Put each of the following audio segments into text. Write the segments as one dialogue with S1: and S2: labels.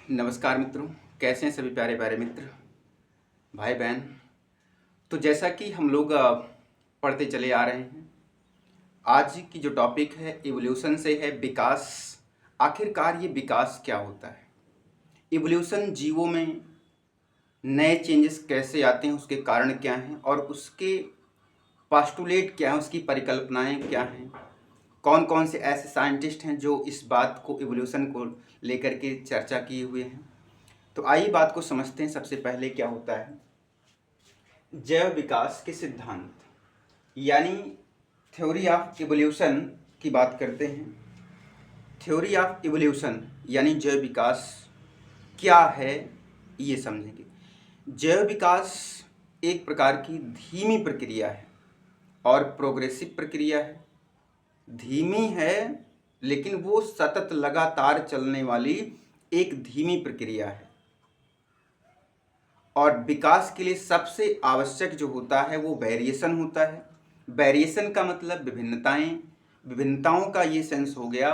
S1: नमस्कार मित्रों, कैसे हैं सभी प्यारे प्यारे मित्र, भाई बहन। तो जैसा कि हम लोग पढ़ते चले आ रहे हैं, आज की जो टॉपिक है इवोल्यूशन से है विकास। आखिरकार ये विकास क्या होता है? इवोल्यूशन जीवों में नए चेंजेस कैसे आते हैं, उसके कारण क्या हैं और उसके पास्टुलेट क्या हैं, उसकी परिकल्पनाएं क्या हैं। कौन कौन से ऐसे साइंटिस्ट हैं जो इस बात को इवोल्यूशन को लेकर के चर्चा किए हुए हैं। तो आइए बात को समझते हैं। सबसे पहले क्या होता है, जैव विकास के सिद्धांत यानी थ्योरी ऑफ इवोल्यूशन की बात करते हैं। थ्योरी ऑफ इवोल्यूशन यानी जैव विकास क्या है, ये समझेंगे। जैव विकास एक प्रकार की धीमी प्रक्रिया है और प्रोग्रेसिव प्रक्रिया है। धीमी है लेकिन वो सतत लगातार चलने वाली एक धीमी प्रक्रिया है। और विकास के लिए सबसे आवश्यक जो होता है वो वेरिएशन होता है। वेरिएशन का मतलब विभिन्नताएं। विभिन्नताओं का ये सेंस हो गया,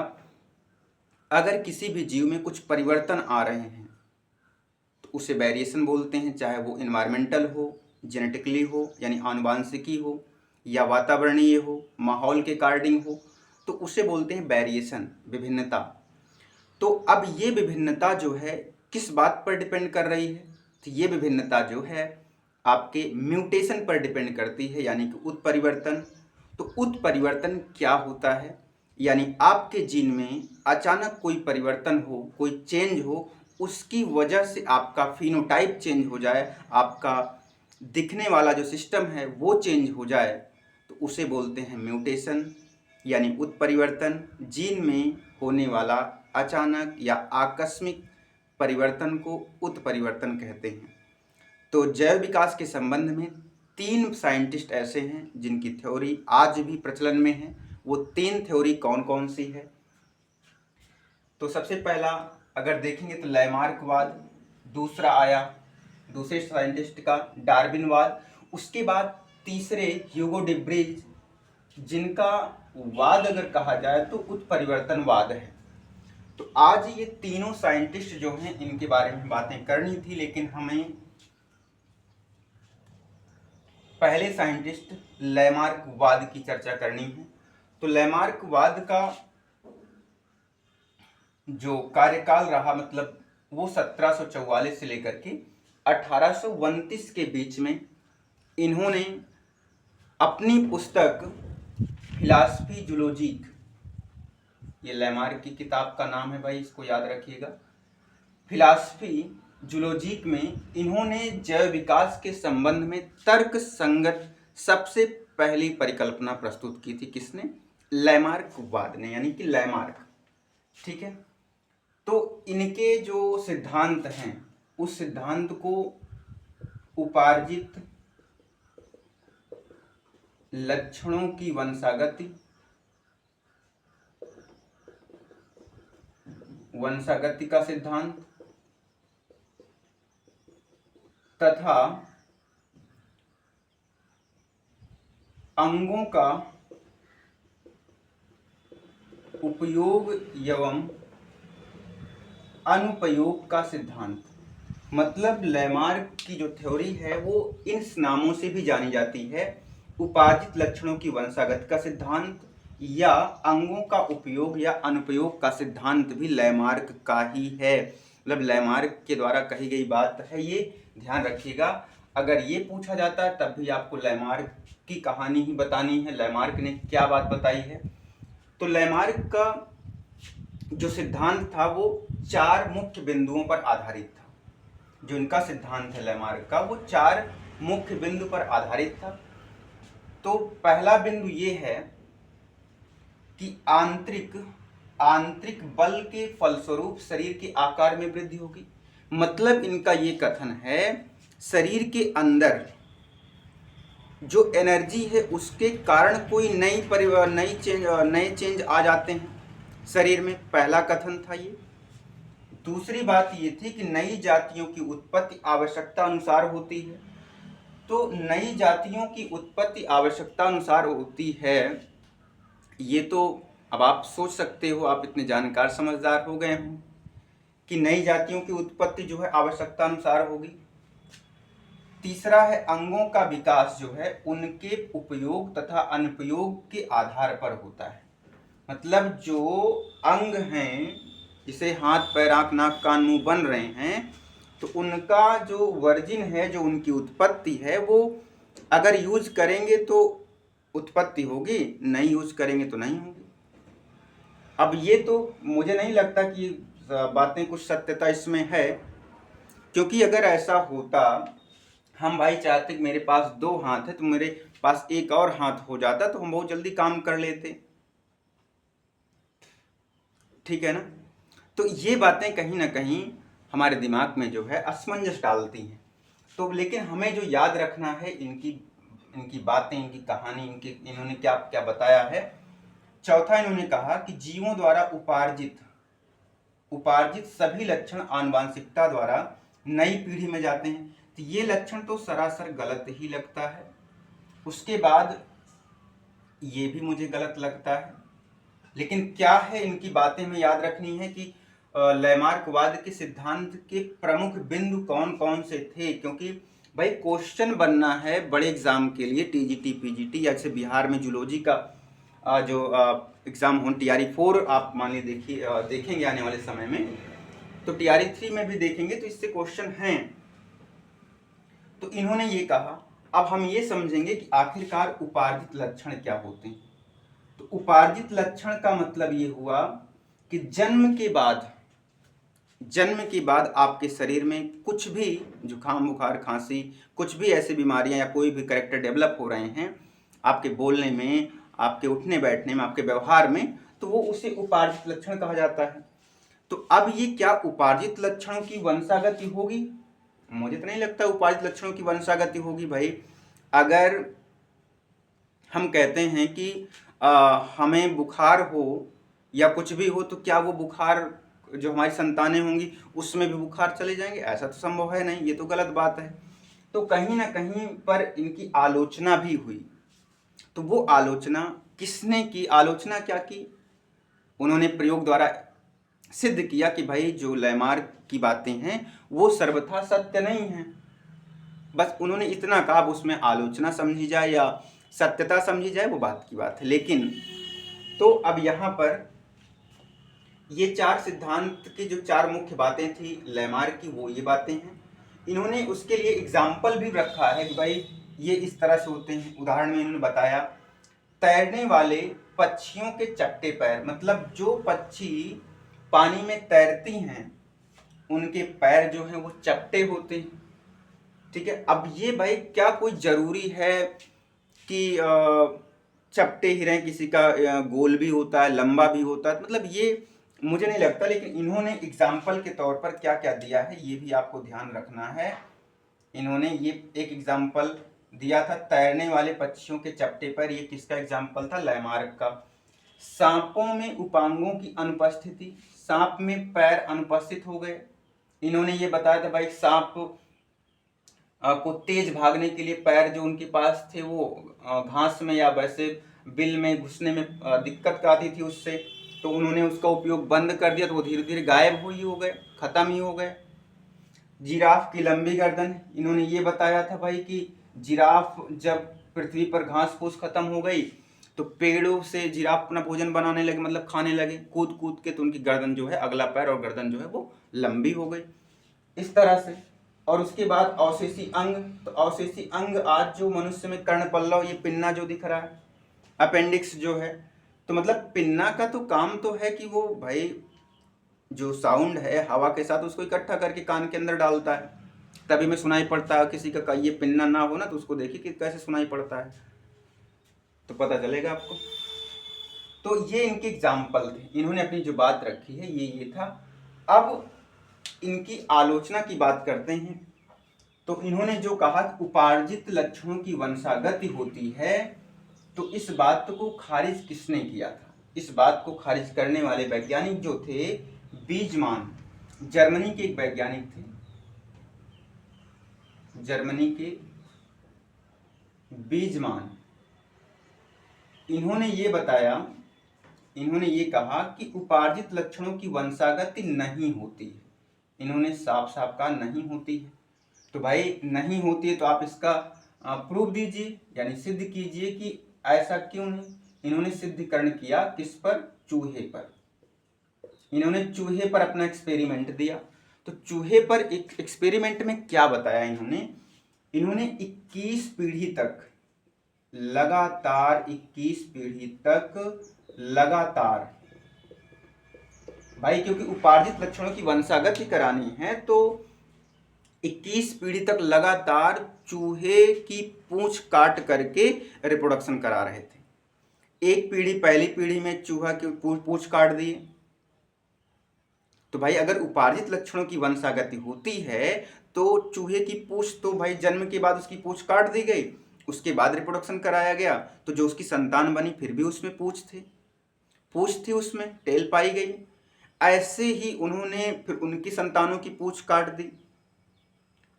S1: अगर किसी भी जीव में कुछ परिवर्तन आ रहे हैं तो उसे वेरिएशन बोलते हैं, चाहे वो इन्वायरमेंटल हो, जेनेटिकली हो यानी आनुवांशिकी हो, या वातावरणीय हो, माहौल के अकॉर्डिंग हो, तो उसे बोलते हैं वेरिएशन, विभिन्नता। तो अब ये विभिन्नता जो है किस बात पर डिपेंड कर रही है? तो ये विभिन्नता जो है आपके म्यूटेशन पर डिपेंड करती है, यानी कि उत्परिवर्तन। तो उत्परिवर्तन क्या होता है? यानी आपके जीन में अचानक कोई परिवर्तन हो, कोई चेंज हो, उसकी वजह से आपका फिनोटाइप चेंज हो जाए, आपका दिखने वाला जो सिस्टम है वो चेंज हो जाए, तो उसे बोलते हैं म्यूटेशन यानी उत्परिवर्तन। जीन में होने वाला अचानक या आकस्मिक परिवर्तन को उत्परिवर्तन कहते हैं। तो जैव विकास के संबंध में 3 साइंटिस्ट ऐसे हैं जिनकी थ्योरी आज भी प्रचलन में है। वो 3 थ्योरी कौन कौन सी है? तो सबसे पहला अगर देखेंगे तो लैमार्कवाद, दूसरा आया दूसरे साइंटिस्ट का डार्विनवाद, उसके बाद तीसरे ह्यूगो डिब्रीज, जिनका वाद अगर कहा जाए तो उत्परिवर्तनवाद है। तो आज ये तीनों साइंटिस्ट जो हैं इनके बारे में बातें करनी थी, लेकिन हमें पहले साइंटिस्ट लैमार्कवाद की चर्चा करनी है। तो लैमार्कवाद का जो कार्यकाल रहा, मतलब वो 1744 से लेकर के 1829 के बीच में इन्होंने अपनी पुस्तक फिलॉसफी जूलॉजिक, ये लैमार्क की किताब का नाम है भाई, इसको याद रखिएगा। फिलॉसफी जूलॉजिक में इन्होंने जैव विकास के संबंध में तर्क संगत सबसे पहली परिकल्पना प्रस्तुत की थी। किसने? लैमार्कवाद ने, यानी कि लैमार्क। ठीक है। तो इनके जो सिद्धांत हैं उस सिद्धांत को उपार्जित लक्षणों की वंशागति का सिद्धांत तथा अंगों का उपयोग एवं अनुपयोग का सिद्धांत, मतलब लैमार्क की जो थ्योरी है वो इन नामों से भी जानी जाती है। उपार्जित लक्षणों की वंशागत का सिद्धांत या अंगों का उपयोग या अनुपयोग का सिद्धांत भी लैमार्क का ही है। मतलब लैमार्क के द्वारा कही गई बात है, ये ध्यान रखिएगा। अगर ये पूछा जाता है तब भी आपको लैमार्क की कहानी ही बतानी है, लैमार्क ने क्या बात बताई है। तो लैमार्क का जो सिद्धांत था वो 4 मुख्य बिंदुओं पर आधारित था। जो इनका सिद्धांत है लैमार्क का, वो 4 मुख्य बिंदु पर आधारित था। तो पहला बिंदु ये है कि आंतरिक बल के फलस्वरूप शरीर के आकार में वृद्धि होगी। मतलब इनका ये कथन है, शरीर के अंदर जो एनर्जी है उसके कारण कोई नए चेंज आ जाते हैं शरीर में। पहला कथन था ये। दूसरी बात ये थी कि नई जातियों की उत्पत्ति आवश्यकता अनुसार होती है। तो नई जातियों की उत्पत्ति आवश्यकता अनुसार होती है, ये तो अब आप सोच सकते हो, आप इतने जानकार समझदार हो गए हों कि नई जातियों की उत्पत्ति जो है आवश्यकता अनुसार होगी। तीसरा है अंगों का विकास जो है उनके उपयोग तथा अनुपयोग के आधार पर होता है। मतलब जो अंग हैं, जिसे हाथ पैर आँख नाक कान मुंह बन रहे हैं, तो उनका जो वर्जिन है, जो उनकी उत्पत्ति है, वो अगर यूज करेंगे तो उत्पत्ति होगी, नहीं यूज करेंगे तो नहीं होगी। अब ये तो मुझे नहीं लगता कि बातें कुछ सत्यता इसमें है, क्योंकि अगर ऐसा होता, हम भाई चाहते कि मेरे पास 2 हाथ है तो मेरे पास एक और हाथ हो जाता तो हम बहुत जल्दी काम कर लेते, ठीक है ना। तो ये बातें कहीं ना कहीं हमारे दिमाग में जो है असमंजस डालती हैं। तो लेकिन हमें जो याद रखना है इनकी बातें, इनकी कहानी, इन्होंने क्या क्या बताया है। चौथा इन्होंने कहा कि जीवों द्वारा उपार्जित सभी लक्षण आनुवांशिकता द्वारा नई पीढ़ी में जाते हैं। तो ये लक्षण तो सरासर गलत ही लगता है। उसके बाद ये भी मुझे गलत लगता है, लेकिन क्या है, इनकी बातें हमें याद रखनी है कि लैमार्कवाद के सिद्धांत के प्रमुख बिंदु कौन कौन से थे, क्योंकि भाई क्वेश्चन बनना है बड़े एग्जाम के लिए, टीजीटी पीजीटी, या जैसे बिहार में जूलॉजी का जो एग्जाम हो, TRE-4 आप मान लीजिए देखेंगे आने वाले समय में, तो TRE-3 में भी देखेंगे, तो इससे क्वेश्चन हैं। तो इन्होंने ये कहा। अब हम ये समझेंगे कि आखिरकार उपार्जित लक्षण क्या होते हैं। तो उपार्जित लक्षण का मतलब ये हुआ कि जन्म के बाद आपके शरीर में कुछ भी जुकाम बुखार खांसी, कुछ भी ऐसी बीमारियां या कोई भी कैरेक्टर डेवलप हो रहे हैं आपके बोलने में, आपके उठने बैठने में, आपके व्यवहार में, तो वो उसे उपार्जित लक्षण कहा जाता है। तो अब ये क्या उपार्जित लक्षणों की वंशागति होगी? मुझे तो नहीं लगता उपार्जित लक्षणों की वंशागति होगी भाई। अगर हम कहते हैं कि हमें बुखार हो या कुछ भी हो, तो क्या वो बुखार जो हमारी संतानें होंगी उसमें भी बुखार चले जाएंगे? ऐसा तो संभव है नहीं, ये तो गलत बात है। तो कहीं ना कहीं पर इनकी आलोचना भी हुई। तो वो आलोचना किसने की? आलोचना क्या की? उन्होंने प्रयोग द्वारा सिद्ध किया कि भाई जो लैमार्क की बातें हैं वो सर्वथा सत्य नहीं है। बस उन्होंने इतना कहा, अब उसमें आलोचना समझी जाए या सत्यता समझी जाए वो बात की बात है। लेकिन तो अब यहाँ पर ये 4 सिद्धांत की जो 4 मुख्य बातें थी लैमार्क की, वो ये बातें हैं। इन्होंने उसके लिए एग्जाम्पल भी रखा है कि भाई ये इस तरह से होते हैं। उदाहरण में इन्होंने बताया तैरने वाले पक्षियों के चपटे पैर, मतलब जो पक्षी पानी में तैरती हैं उनके पैर जो हैं वो चपटे होते हैं, ठीक है। अब ये भाई क्या कोई जरूरी है कि चपटे ही रहें? किसी का गोल भी होता है, लंबा भी होता है, मतलब ये मुझे नहीं लगता। लेकिन इन्होंने एग्जाम्पल के तौर पर क्या क्या दिया है ये भी आपको ध्यान रखना है। इन्होंने ये एक एग्जाम्पल दिया था तैरने वाले पक्षियों के चपटे पर। ये किसका एग्जाम्पल था? लैमार्क का। सांपों में उपांगों की अनुपस्थिति, सांप में पैर अनुपस्थित हो गए। इन्होंने ये बताया था भाई सांप को तेज भागने के लिए पैर जो उनके पास थे वो घास में या वैसे बिल में घुसने में दिक्कत आती थी उससे, तो उन्होंने उसका उपयोग बंद कर दिया, तो वो धीरे धीरे गायब हो गए, खत्म ही हो गए। जिराफ की लंबी गर्दन, इन्होंने ये बताया था भाई कि जिराफ जब पृथ्वी पर घास फूस खत्म हो गई तो पेड़ों से जिराफ अपना भोजन बनाने लगे, मतलब खाने लगे कूद कूद के, तो उनकी गर्दन जो है, अगला पैर और गर्दन जो है वो लंबी हो गई इस तरह से। और उसके बाद अवशेषी अंग, तो अवशेषी अंग आज जो मनुष्य में कर्णपल्लव, ये पिन्ना जो दिख रहा है, अपेंडिक्स जो है, तो मतलब पिन्ना का तो काम तो है कि वो भाई जो साउंड है हवा के साथ उसको इकट्ठा करके कान के अंदर डालता है, तभी में सुनाई पड़ता है। किसी का ये पिन्ना ना हो ना तो उसको देखिए कि कैसे सुनाई पड़ता है, तो पता चलेगा आपको। तो ये इनके एग्जाम्पल थे, इन्होंने अपनी जो बात रखी है ये था। अब इनकी आलोचना की बात करते हैं। तो इन्होंने जो कहा उपार्जित लक्षणों की वंशागति होती है, तो इस बात को खारिज किसने किया था? इस बात को खारिज करने वाले वैज्ञानिक जो थे बीजमान, जर्मनी के एक वैज्ञानिक थे, जर्मनी के बीजमान। इन्होंने ये बताया, इन्होंने ये कहा कि उपार्जित लक्षणों की वंशागति नहीं होती है। इन्होंने साफ साफ कहा नहीं होती है। तो भाई नहीं होती है तो आप इसका प्रूफ दीजिए, यानी सिद्ध कीजिए कि ऐसा क्यों नहीं। इन्होंने सिद्धीकरण किया किस पर? चूहे पर। इन्होंने चूहे पर अपना एक्सपेरिमेंट दिया। तो चूहे पर एक एक्सपेरिमेंट में क्या बताया इन्होंने 21 पीढ़ी तक लगातार, 21 पीढ़ी तक लगातार, भाई क्योंकि उपार्जित लक्षणों की वंशागति करानी है तो 21 पीढ़ी तक लगातार चूहे की पूंछ काट करके रिप्रोडक्शन करा रहे थे। एक पीढ़ी, पहली पीढ़ी में चूहा की पूंछ काट दिए। तो भाई अगर उपार्जित लक्षणों की वंशागति होती है तो चूहे की पूंछ तो भाई जन्म के बाद उसकी पूंछ काट दी गई, उसके बाद रिप्रोडक्शन कराया गया, तो जो उसकी संतान बनी फिर भी उसमें पूंछ थी, उसमें टेल पाई गई। ऐसे ही उन्होंने फिर उनकी संतानों की पूंछ काट दी,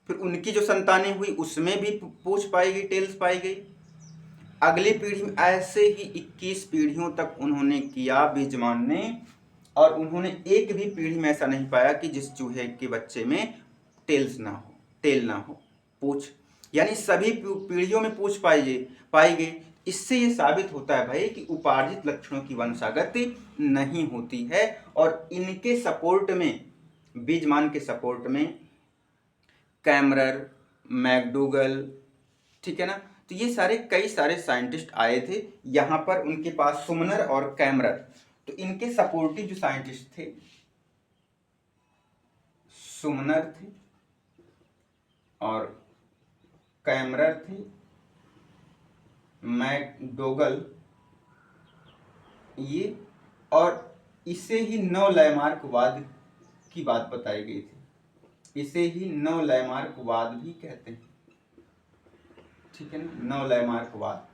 S1: फिर उनकी जो संतानें हुई उसमें भी पूंछ पाई गई, टेल्स पाई गई। अगली पीढ़ी में ऐसे ही 21 पीढ़ियों तक उन्होंने किया बीजमान ने, और उन्होंने एक भी पीढ़ी में ऐसा नहीं पाया कि जिस चूहे के बच्चे में टेल ना हो, पूंछ, यानी सभी पीढ़ियों में पूंछ पाई गई। इससे ये साबित होता है भाई कि उपार्जित लक्षणों की वंशागति नहीं होती है। और इनके सपोर्ट में, बीजमान के सपोर्ट में कैमरर, मैकडूगल, ठीक है ना, तो ये कई सारे साइंटिस्ट आए थे यहाँ पर। उनके पास सुमनर और कैमरर, तो इनके सपोर्टिव जो साइंटिस्ट थे सुमनर थे और कैमरर थे, मैकडोगल, ये, और इसे ही नवलैमार्कवाद की बात बताई गई थी। इसे ही नवलैमार्कवाद भी कहते हैं, ठीक है ना, नवलैमार्कवाद।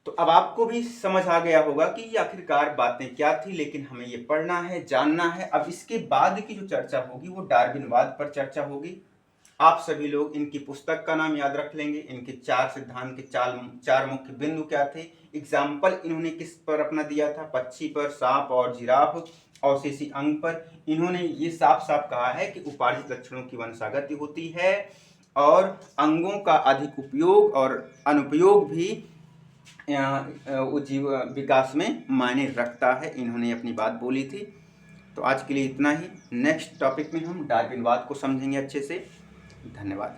S1: तो अब आपको भी समझ आ गया होगा कि ये आखिरकार बातें क्या थी, लेकिन हमें ये पढ़ना है, जानना है। अब इसके बाद की जो चर्चा होगी वो डार्विनवाद पर चर्चा होगी। आप सभी लोग इनकी पुस्तक का नाम याद रख लेंगे। इनके 4 सिद्धांत के 4 मुख्य बिंदु क्या थे। एग्जाम्पल इन्होंने किस पर अपना दिया था? पक्षी पर, सांप और जिराफ और शेषी अंग पर। इन्होंने ये साफ साफ कहा है कि उपार्जित लक्षणों की वंशागति होती है और अंगों का अधिक उपयोग और अनुपयोग भी जीव विकास में मायने रखता है। इन्होंने अपनी बात बोली थी। तो आज के लिए इतना ही। नेक्स्ट टॉपिक में हम डार्विनवाद को समझेंगे अच्छे से। धन्यवाद।